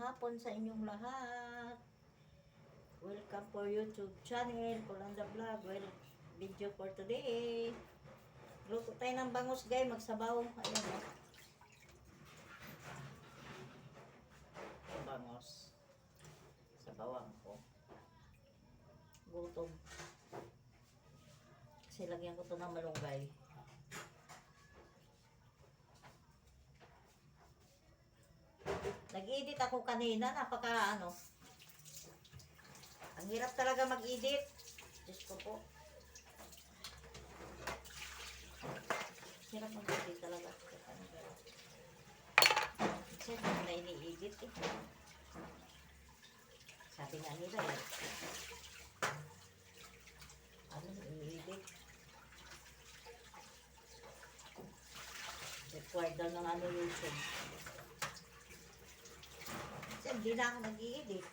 hapon sa inyong lahat. Welcome for YouTube channel, Colanda Vlog. Well, video for today. Luto tayo ng bangus guys, magsabaw. Ayun o. Bangus. Sabawang ko. Gutom. Kasi lagyan ko to ng malunggay. Nag-edit ako kanina, ang hirap talaga mag-edit. Diyos ko po. Hirap mag-edit talaga. Kasi hindi na ini-edit eh. Sabi nga nila eh. Ano ini-edit? Required daw ng YouTube. Kasi hindi na ako nag-i-edit.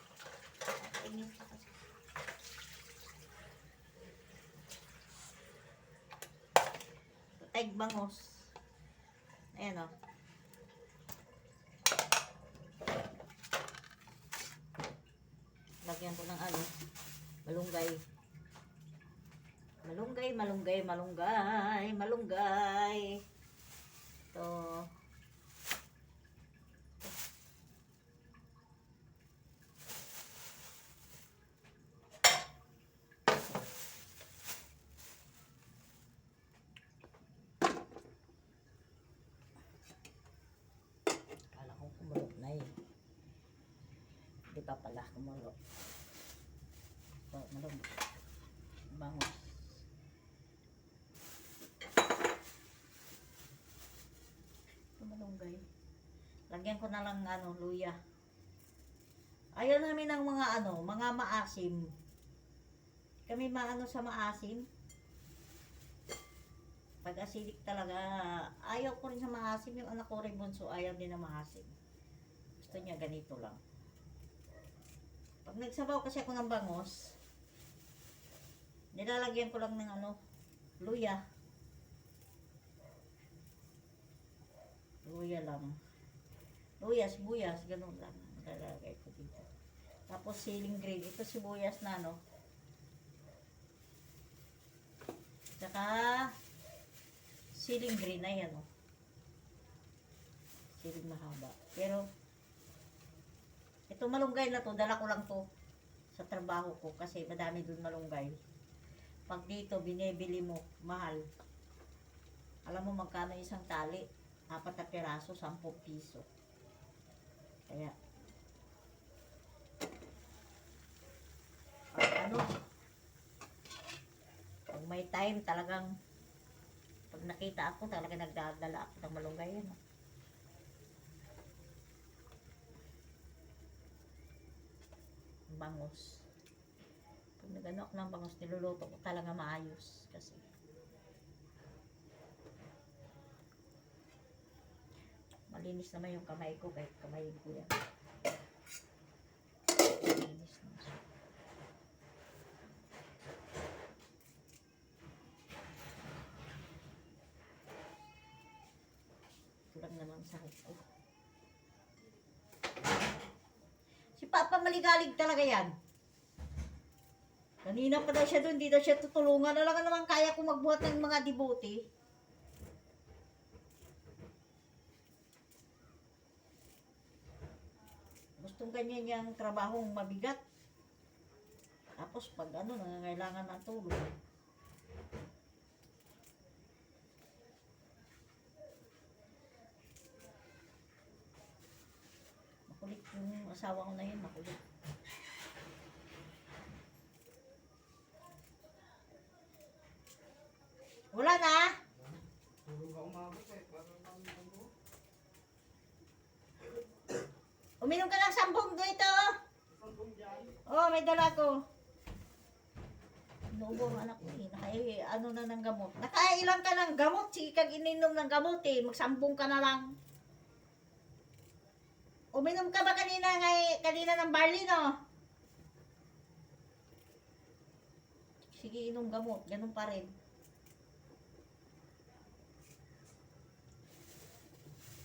Tingin pa kasi. Taig bangus. Ayan o. Lagyan ko ng malunggay. Malunggay. Ito. Kumulok na eh. Hindi pa pala kumulok. Ito, malunggay. Bangus. Ito malunggay. Lagyan ko na lang luya. Ayaw namin ng mga maasim. Kami sa maasim. Pag acidic talaga, ayaw ko rin sa maasim. Yung anak ko rin bunso, ayaw din na maasim. Gusto niya ganito lang. Pag nagsabaw kasi ako ng bangus, nilalagyan ko lang ng luya. Luya lang. Luya, sibuyas, ganun lang. Nilalagay ko dito. Tapos siling green. Ito sibuyas na Tsaka siling green na yan siling mahaba. Pero ito malunggay na to, dala ko lang to sa trabaho ko kasi madami dun malunggay. Pag dito binibili mo, mahal. Alam mo magkano isang tali? 4 na piraso, 10 piso. Kaya pag may time talagang pag nakita ako talaga nagdadala ako ng malunggay bangus. Pag nagano ako ng bangus, niluluto ko talaga maayos kasi malinis naman yung kamay ko kahit kamay ko yan. Malinis naman siya. Ito lang naman sa ko. Si Papa maligalig talaga yan. Kanina pa daw siya doon, di daw siya tutulungan. Alam naman kaya kong magbuhat ng mga dibote. Gustong ganyan yung trabahong mabigat. Tapos pag nangangailangan ng tulong. Makulit yung asawa ko na yun, makulit. Wala na? Uminom ka ng 10 dito. Oh, may dala ko. Inuubo ang anak ko eh. Na ng gamot. Nakailan ka ng gamot. Sige kag ininom ng gamot eh. Magsambong ka na lang. Uminom ka ba kanina ng barley no? Sige inom gamot. Ganun pa rin.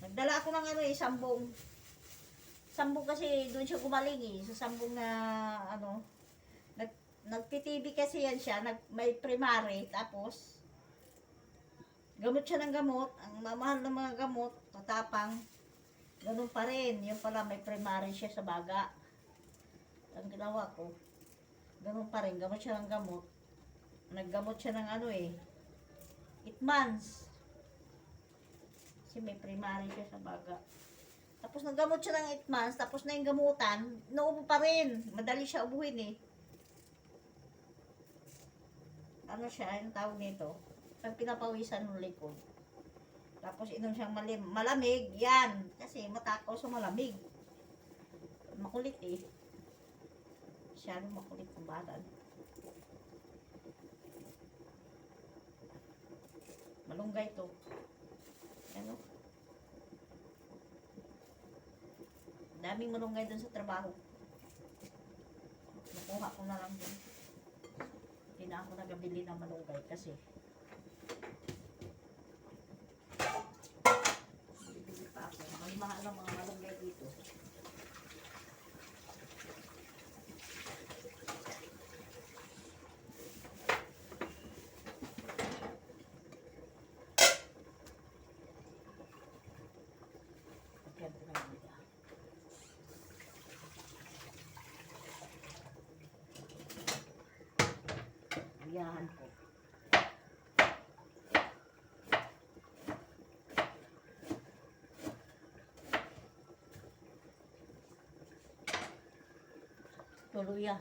Nagdala ako ng sambong sambong kasi doon siya gumaling eh. Sa sambong na ano, nagtitibig kasi yan siya, may primary, tapos gamot siya ng gamot, ang mamahal ng mga gamot, tatapang, ganun pa rin. Yung pala may primary siya sa baga. Ang ginawa ko, ganun pa rin, gamot siya ng gamot. Naggamot siya ng ano eh, 8 months. Kasi may primary siya sa baga. Tapos naggamot siya ng 8 months, tapos na yung gamutan, naubo pa rin. Madali siya ubuhin eh. Ano siya, yung tawag nito, pag pinapawisan ng likod. Tapos inom siyang malamig, yan. Kasi matakaw sa malamig. Makulit eh. Masyadong makulit ng bata. Malunggay to. Ano? Daming malunggay dun sa trabaho. Nakuha ko na lang dun. Hindi na ako nagabili ng malunggay kasi bibili pa ako. Mas mahal ng mga malunggay dito. Pagyan ko na yun. Ayahan ko. Tuluya.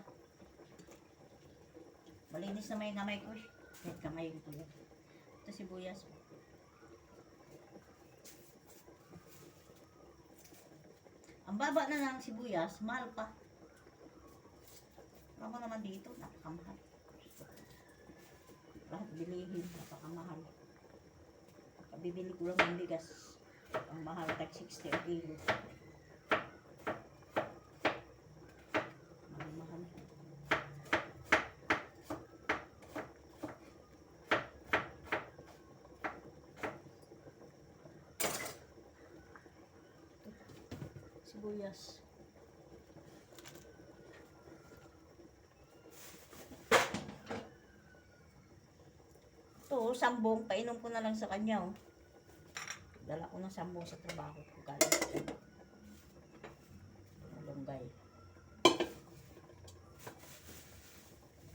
Malinis na may kamay ko. Kahit kamay ko yan. Ito sibuyas. Ang baba na ng sibuyas, mahal pa. Ako naman dito, napakamahal. Lahat bilihin, napakamahal. Bibili ko lang ng bigas. Ang mahal, tag 60 ang kilo. Mahal. Sibuyas. Ito, sambong. Painom ko na lang sa kanya. Oh. Dala ko ng sambong sa trabaho ko. Galing. Malunggay.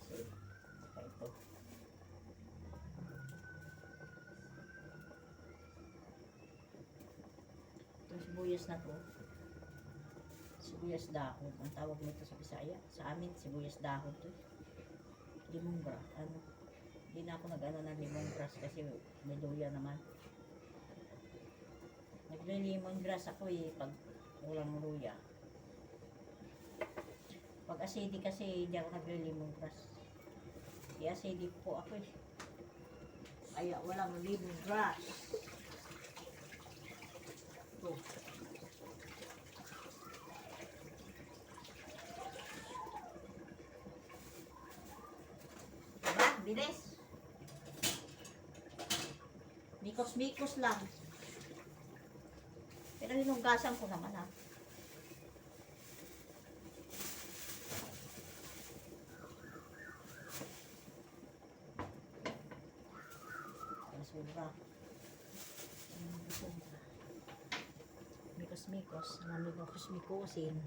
Kasi, ito. Itong sibuyas na to. Sibuyas dahon. Ang tawag nito sa Bisaya. Sa amin, sibuyas dahon to. Lemongrass. Ano? Hindi na ako nag-ano ng lemongrass kasi may luya naman. Nagle-lemongrass ako eh pag walang luya. Pag acidic kasi hindi ako nagle-lemongrass. I-acidic po ako eh. Kaya walang lemongrass. Ito. Diba? Bilis. Mikos-mikos lang. Pero hinugasan ko naman ha. Sobra. Mikos-mikos. Mikos-mikosin.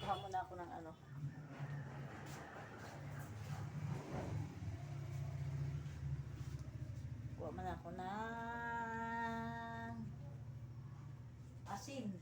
Kuha muna ako ng ano. Kuha muna ako ng asin.